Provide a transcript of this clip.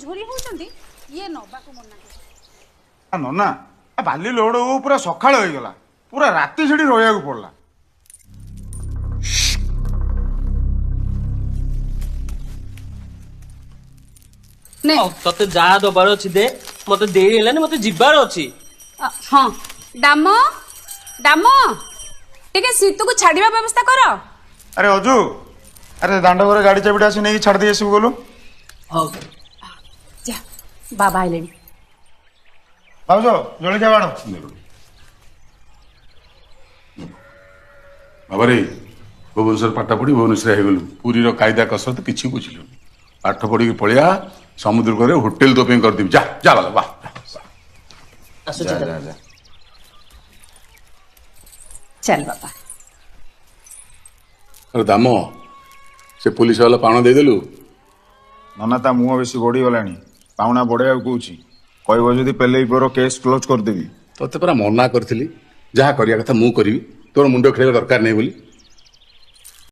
ଝୁରି ହଉଛନ୍ତି ଇଏ ନବାକୁ ମନା କରୁଛି। ନନା ବାଲି ଲୋଡ ପୁରା ସକାଳ ହେଇଗଲା, ପୁରା ରାତି ସେଠି ରହିବାକୁ ପଡିଲା। ନେ ତତେ ଯାହା ଦବାର ଅଛି ଦେ, ମତେ ଦେଇ ହେଲାନି, ମତେ ଯିବାର ଅଛି। ହଁ ଡାମ ଡାମ ଟିକେ ଶୀତକୁ ଛାଡିବା ବ୍ୟବସ୍ଥା କର। ଆରେ ଅଜୁ, ଆରେ ଦାଣ୍ଡ ଘରେ ଗାଡି ଚାବିଟା ଆସି ନେଇକି ଛାଡି ଦେଇ ଆସିବୁ ଗଲୁ। ହଉ ଯା ବାବା ଆଇଲେଣି। ଭାଉଜ ଜଳଖିଆ ବାଣ। ବାବାରେ ଭୁବନେଶ୍ୱର ପାଠ ପଢି ଭୁବନେଶ୍ୱର ହେଇଗଲୁ, ପୁରୀର କାଇଦା କସରତ କିଛି ବୁଝିଲୁନି। ପାଠ ପଢିକି ପଳେଇଆ, ସମୁଦ୍ର କୂଳରେ ହୋଟେଲ ତୋ ପାଇଁ କରିଦେବି। ଯା ଯା ବାବା, ବା ଆସୁଛି। ଚାଲ ବାବା। ଆରେ ଦାମ, ସେ ପୋଲିସ ବାଲା ପାଣ ଦେଇଦେଲୁ? ନନା ତା ମୁହଁ ବେଶୀ ବଢିଗଲାଣି, ପାଉଣା ବଢେଇବାକୁ କହୁଛି। କହିବ ଯଦି ପେଲେଇ ପର କେସ୍ କ୍ଲୋଜ କରିଦେବି। ତତେ ପରା ମନା କରିଥିଲି, ଯାହା କରିବା କଥା ମୁଁ କରିବି, ତୋର ମୁଣ୍ଡ ଖେଳିବା ଦରକାର ନାହିଁ ବୋଲି।